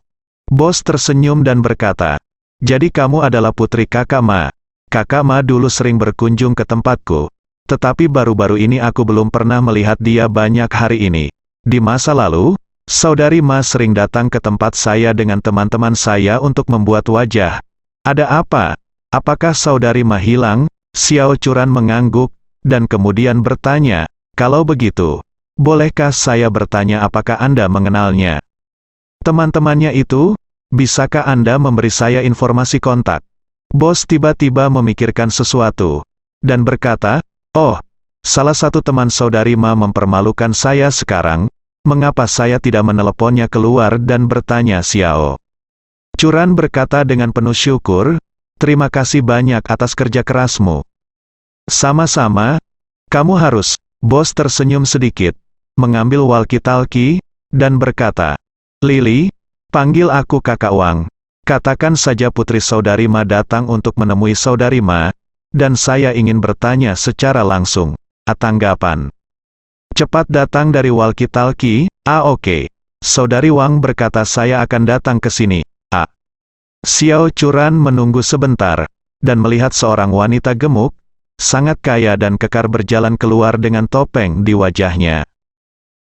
Bos tersenyum dan berkata, "Jadi kamu adalah putri Kakak Ma. Kakak Ma dulu sering berkunjung ke tempatku. Tetapi baru-baru ini aku belum pernah melihat dia banyak hari ini. Di masa lalu, Saudari Ma sering datang ke tempat saya dengan teman-teman saya untuk membuat wajah. Ada apa? Apakah Saudari Ma hilang?" Xiao Churan mengangguk, dan kemudian bertanya, "Kalau begitu, bolehkah saya bertanya apakah Anda mengenalnya?" "Teman-temannya itu? Bisakah Anda memberi saya informasi kontak?" Bos tiba-tiba memikirkan sesuatu, dan berkata, "Oh, salah satu teman Saudari Ma mempermalukan saya sekarang. Mengapa saya tidak meneleponnya keluar dan bertanya?" Xiao Churan berkata dengan penuh syukur, "Terima kasih banyak atas kerja kerasmu." "Sama-sama, kamu harus." Bos tersenyum sedikit, mengambil walkie-talkie, dan berkata, "Lily, panggil aku Kakak Wang. Katakan saja Putri Saudari Ma datang untuk menemui Saudari Ma, dan saya ingin bertanya secara langsung. Tanggapan. Cepat datang dari walkie-talkie." Oke. Saudari Wang berkata saya akan datang ke sini. Xiao Churan menunggu sebentar, dan melihat seorang wanita gemuk, sangat kaya dan kekar berjalan keluar dengan topeng di wajahnya.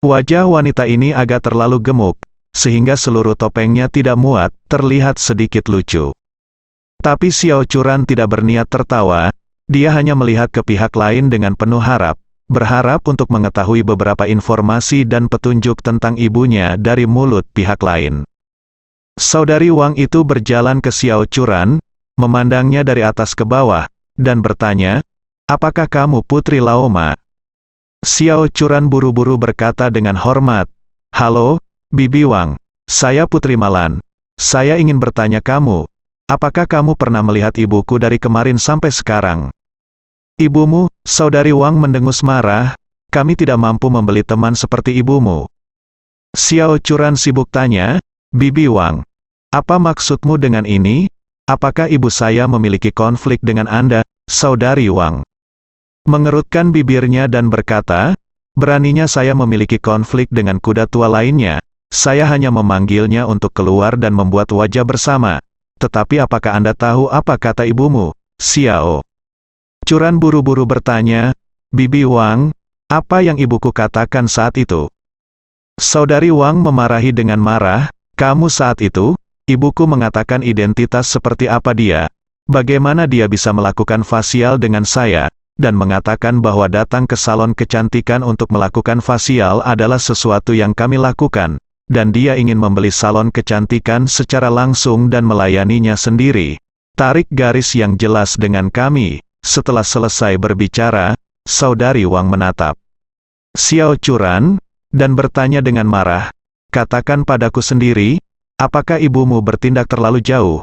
Wajah wanita ini agak terlalu gemuk, sehingga seluruh topengnya tidak muat, terlihat sedikit lucu. Tapi Xiao Churan tidak berniat tertawa, dia hanya melihat ke pihak lain dengan penuh harap, berharap untuk mengetahui beberapa informasi dan petunjuk tentang ibunya dari mulut pihak lain. Saudari Wang itu berjalan ke Xiao Churan, memandangnya dari atas ke bawah, dan bertanya, "Apakah kamu Putri Lao Ma?" Xiao Churan buru-buru berkata dengan hormat, "Halo, Bibi Wang. Saya Putri Malan. Saya ingin bertanya kamu, apakah kamu pernah melihat ibuku dari kemarin sampai sekarang?" "Ibumu?" Saudari Wang mendengus marah, "Kami tidak mampu membeli teman seperti ibumu." Xiao Churan sibuk tanya, "Bibi Wang, apa maksudmu dengan ini? Apakah ibu saya memiliki konflik dengan Anda?" Saudari Wang mengerutkan bibirnya dan berkata, "Beraninya saya memiliki konflik dengan kuda tua lainnya. Saya hanya memanggilnya untuk keluar dan membuat wajah bersama. Tetapi apakah Anda tahu apa kata ibumu?" Xiao Churan buru-buru bertanya, "Bibi Wang, apa yang ibuku katakan saat itu?" Saudari Wang memarahi dengan marah, "Kamu saat itu, ibuku mengatakan identitas seperti apa dia. Bagaimana dia bisa melakukan fasial dengan saya, dan mengatakan bahwa datang ke salon kecantikan untuk melakukan fasial adalah sesuatu yang kami lakukan, dan dia ingin membeli salon kecantikan secara langsung dan melayaninya sendiri. Tarik garis yang jelas dengan kami." Setelah selesai berbicara, Saudari Wang menatap Xiao Churan, dan bertanya dengan marah, "Katakan padaku sendiri, apakah ibumu bertindak terlalu jauh?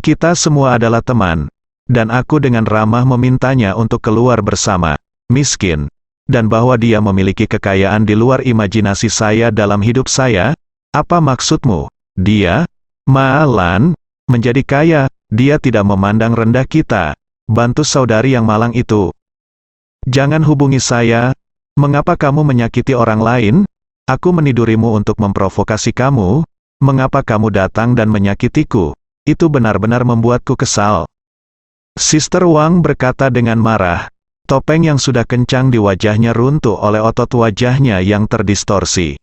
Kita semua adalah teman, dan aku dengan ramah memintanya untuk keluar bersama, miskin, dan bahwa dia memiliki kekayaan di luar imajinasi saya dalam hidup saya. Apa maksudmu? Dia, Malan, menjadi kaya, dia tidak memandang rendah kita. Bantu saudari yang malang itu. Jangan hubungi saya. Mengapa kamu menyakiti orang lain? Aku menidurimu untuk memprovokasi kamu. Mengapa kamu datang dan menyakitiku? Itu benar-benar membuatku kesal." Sister Wang berkata dengan marah. Topeng yang sudah kencang di wajahnya runtuh oleh otot wajahnya yang terdistorsi.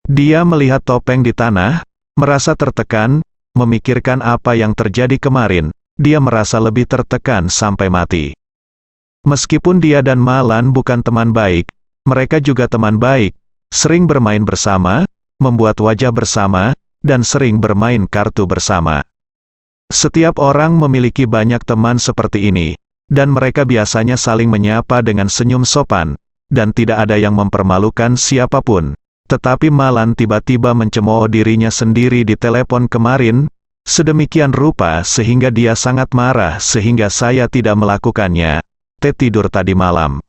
Dia melihat topeng di tanah, merasa tertekan, memikirkan apa yang terjadi kemarin. Dia merasa lebih tertekan sampai mati. Meskipun dia dan Malan bukan teman baik, mereka juga teman baik, sering bermain bersama, membuat wajah bersama, dan sering bermain kartu bersama. Setiap orang memiliki banyak teman seperti ini, dan mereka biasanya saling menyapa dengan senyum sopan, dan tidak ada yang mempermalukan siapapun. Tetapi Malan tiba-tiba mencemooh dirinya sendiri di telepon kemarin, sedemikian rupa sehingga dia sangat marah sehingga saya tidak melakukannya. Tidur tadi malam.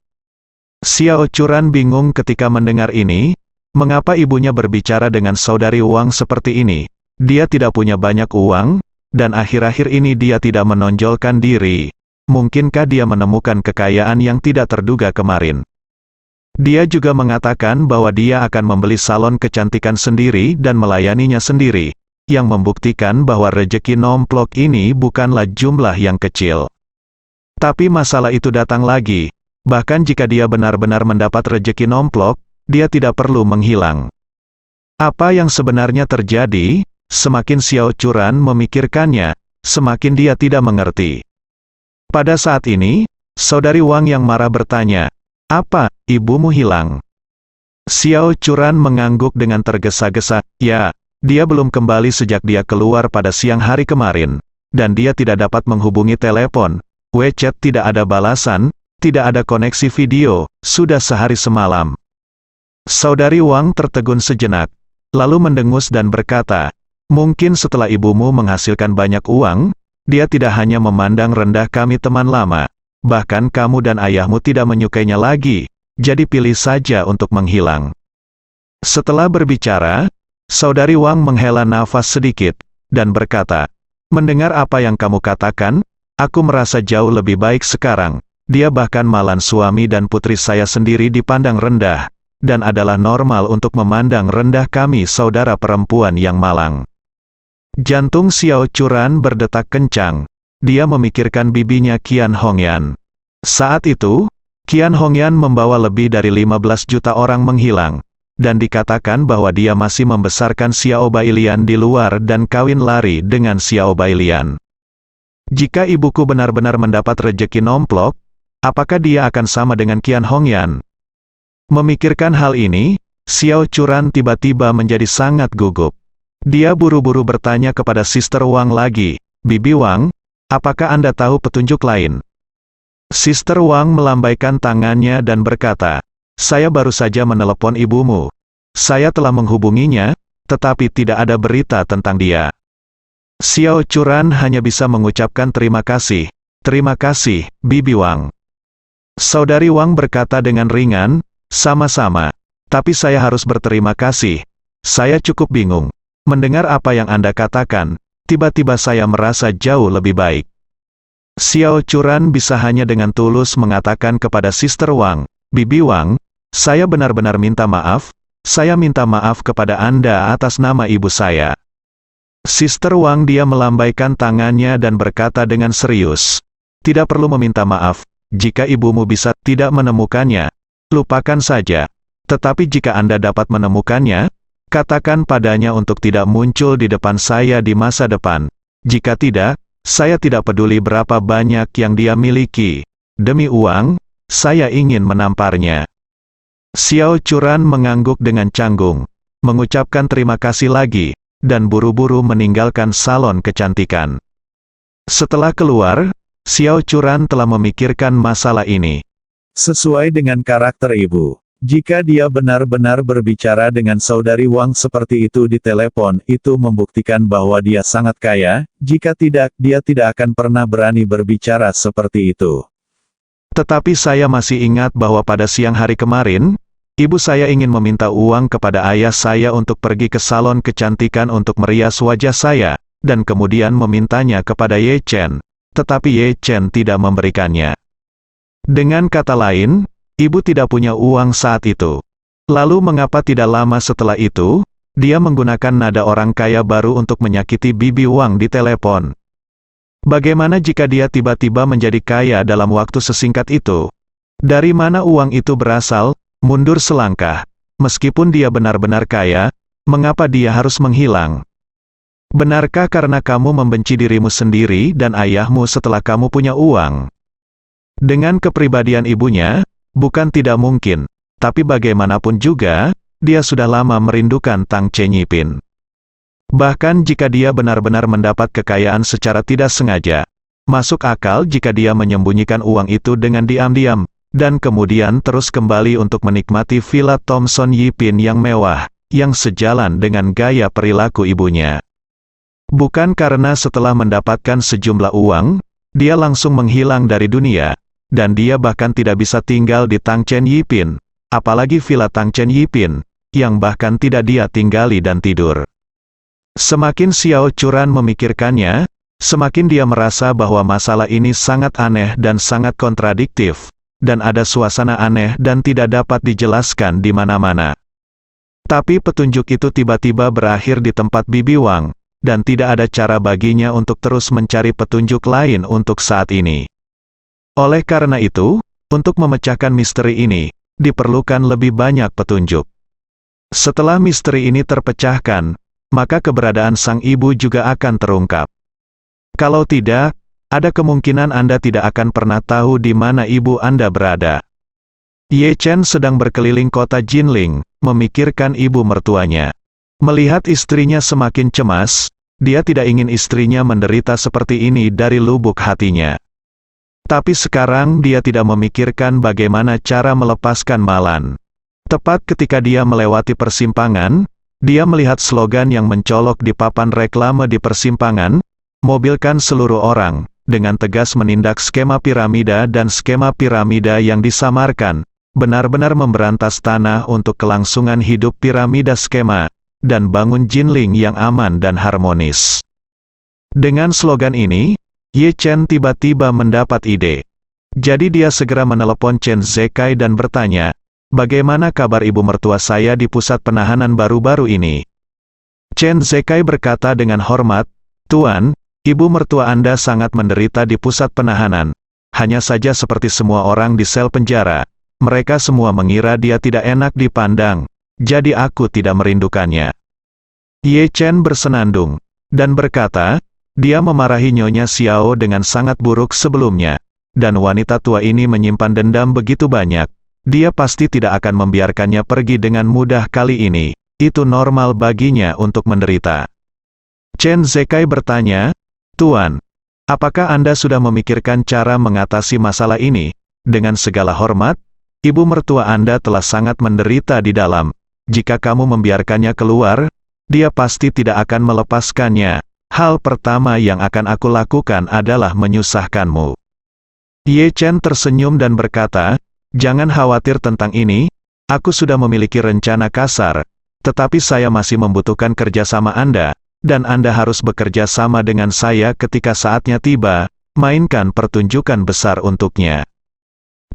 Xiao Churan bingung ketika mendengar ini, mengapa ibunya berbicara dengan saudari Wang seperti ini. Dia tidak punya banyak uang, dan akhir-akhir ini dia tidak menonjolkan diri. Mungkinkah dia menemukan kekayaan yang tidak terduga kemarin? Dia juga mengatakan bahwa dia akan membeli salon kecantikan sendiri dan melayaninya sendiri, yang membuktikan bahwa rejeki nomplok ini bukanlah jumlah yang kecil. Tapi masalah itu datang lagi. Bahkan jika dia benar-benar mendapat rejeki nomplok, dia tidak perlu menghilang. Apa yang sebenarnya terjadi? Semakin Xiao Churan memikirkannya, semakin dia tidak mengerti. Pada saat ini, saudari Wang yang marah bertanya, "Apa, ibumu hilang?" Xiao Churan mengangguk dengan tergesa-gesa, "Ya, dia belum kembali sejak dia keluar pada siang hari kemarin, dan dia tidak dapat menghubungi telepon, WeChat tidak ada balasan, tidak ada koneksi video, sudah sehari semalam." Saudari Wang tertegun sejenak, lalu mendengus dan berkata, "Mungkin setelah ibumu menghasilkan banyak uang, dia tidak hanya memandang rendah kami teman lama, bahkan kamu dan ayahmu tidak menyukainya lagi, jadi pilih saja untuk menghilang." Setelah berbicara, saudari Wang menghela nafas sedikit, dan berkata, "Mendengar apa yang kamu katakan, aku merasa jauh lebih baik sekarang. Dia bahkan Malan suami dan putri saya sendiri dipandang rendah, dan adalah normal untuk memandang rendah kami saudara perempuan yang malang." Jantung Xiao Churan berdetak kencang. Dia memikirkan bibinya Qian Hongyan. Saat itu, Qian Hongyan membawa lebih dari 15 juta orang menghilang, dan dikatakan bahwa dia masih membesarkan Xiao Bailian di luar dan kawin lari dengan Xiao Bailian. Jika ibuku benar-benar mendapat rejeki nomplok, apakah dia akan sama dengan Qian Hongyan? Memikirkan hal ini, Xiao Churan tiba-tiba menjadi sangat gugup. Dia buru-buru bertanya kepada Sister Wang lagi, "Bibi Wang, apakah Anda tahu petunjuk lain?" Sister Wang melambaikan tangannya dan berkata, "Saya baru saja menelepon ibumu. Saya telah menghubunginya, tetapi tidak ada berita tentang dia." Xiao Churan hanya bisa mengucapkan terima kasih. "Terima kasih, Bibi Wang." Saudari Wang berkata dengan ringan, "Sama-sama. Tapi saya harus berterima kasih. Saya cukup bingung. Mendengar apa yang Anda katakan, tiba-tiba saya merasa jauh lebih baik." Xiao Churan bisa hanya dengan tulus mengatakan kepada Sister Wang, "Bibi Wang, saya benar-benar minta maaf. Saya minta maaf kepada Anda atas nama ibu saya." Sister Wang dia melambaikan tangannya dan berkata dengan serius, "Tidak perlu meminta maaf. Jika ibumu bisa tidak menemukannya, lupakan saja. Tetapi jika Anda dapat menemukannya, katakan padanya untuk tidak muncul di depan saya di masa depan. Jika tidak, saya tidak peduli berapa banyak yang dia miliki. Demi uang, saya ingin menamparnya." Xiao Churan mengangguk dengan canggung, mengucapkan terima kasih lagi, dan buru-buru meninggalkan salon kecantikan. Setelah keluar, Xiao Churan telah memikirkan masalah ini. Sesuai dengan karakter ibu, jika dia benar-benar berbicara dengan saudari Wang seperti itu di telepon, itu membuktikan bahwa dia sangat kaya. Jika tidak, dia tidak akan pernah berani berbicara seperti itu. Tetapi saya masih ingat bahwa pada siang hari kemarin, ibu saya ingin meminta uang kepada ayah saya untuk pergi ke salon kecantikan untuk merias wajah saya, dan kemudian memintanya kepada Ye Chen. Tetapi Ye Chen tidak memberikannya. Dengan kata lain, ibu tidak punya uang saat itu. Lalu mengapa tidak lama setelah itu, dia menggunakan nada orang kaya baru untuk menyakiti Bibi Wang di telepon? Bagaimana jika dia tiba-tiba menjadi kaya dalam waktu sesingkat itu? Dari mana uang itu berasal? Mundur selangkah. Meskipun dia benar-benar kaya, mengapa dia harus menghilang? Benarkah karena kamu membenci dirimu sendiri dan ayahmu setelah kamu punya uang? Dengan kepribadian ibunya, bukan tidak mungkin, tapi bagaimanapun juga, dia sudah lama merindukan Tang Chenyipin. Bahkan jika dia benar-benar mendapat kekayaan secara tidak sengaja, masuk akal jika dia menyembunyikan uang itu dengan diam-diam, dan kemudian terus kembali untuk menikmati villa Thomson Yipin yang mewah, yang sejalan dengan gaya perilaku ibunya. Bukan karena setelah mendapatkan sejumlah uang, dia langsung menghilang dari dunia, dan dia bahkan tidak bisa tinggal di Tang Chen Yipin, apalagi villa Tang Chen Yipin, yang bahkan tidak dia tinggali dan tidur. Semakin Xiao Churan memikirkannya, semakin dia merasa bahwa masalah ini sangat aneh dan sangat kontradiktif, dan ada suasana aneh dan tidak dapat dijelaskan di mana-mana. Tapi petunjuk itu tiba-tiba berakhir di tempat Bibi Wang, dan tidak ada cara baginya untuk terus mencari petunjuk lain untuk saat ini. Oleh karena itu, untuk memecahkan misteri ini, diperlukan lebih banyak petunjuk. Setelah misteri ini terpecahkan, maka keberadaan sang ibu juga akan terungkap. Kalau tidak, ada kemungkinan Anda tidak akan pernah tahu di mana ibu Anda berada. Ye Chen sedang berkeliling kota Jinling, memikirkan ibu mertuanya. Melihat istrinya semakin cemas, dia tidak ingin istrinya menderita seperti ini dari lubuk hatinya. Tapi sekarang dia tidak memikirkan bagaimana cara melepaskan Malan. Tepat ketika dia melewati persimpangan, dia melihat slogan yang mencolok di papan reklame di persimpangan, "Mobilkan seluruh orang," dengan tegas menindak skema piramida dan skema piramida yang disamarkan, benar-benar memberantas tanah untuk kelangsungan hidup piramida skema, dan bangun Jinling yang aman dan harmonis. Dengan slogan ini, Ye Chen tiba-tiba mendapat ide. Jadi dia segera menelepon Chen Zekai dan bertanya, "Bagaimana kabar ibu mertua saya di pusat penahanan baru-baru ini?" Chen Zekai berkata dengan hormat, "Tuan, ibu mertua Anda sangat menderita di pusat penahanan. Hanya saja seperti semua orang di sel penjara, mereka semua mengira dia tidak enak dipandang, jadi aku tidak merindukannya." Ye Chen bersenandung, dan berkata, dia memarahi Nyonya Xiao dengan sangat buruk sebelumnya, dan wanita tua ini menyimpan dendam begitu banyak, dia pasti tidak akan membiarkannya pergi dengan mudah kali ini, itu normal baginya untuk menderita. Chen Zekai bertanya, "Tuan, Apakah Anda sudah memikirkan cara mengatasi masalah ini? Dengan segala hormat, ibu mertua Anda telah sangat menderita di dalam. Jika kamu membiarkannya keluar, dia pasti tidak akan melepaskannya. Hal pertama yang akan aku lakukan adalah menyusahkanmu. Ye Chen tersenyum dan berkata, "Jangan khawatir tentang ini, aku sudah memiliki rencana kasar, tetapi saya masih membutuhkan kerjasama Anda, dan Anda harus bekerja sama dengan saya ketika saatnya tiba, mainkan pertunjukan besar untuknya."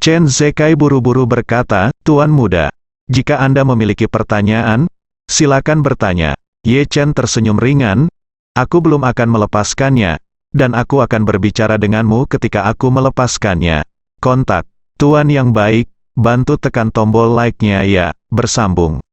Chen Zekai buru-buru berkata, "Tuan muda, jika Anda memiliki pertanyaan, silakan bertanya." Ye Chen tersenyum ringan, "Aku belum akan melepaskannya, dan aku akan berbicara denganmu ketika aku melepaskannya. Kontak, Tuan yang baik, bantu tekan tombol like-nya ya, bersambung."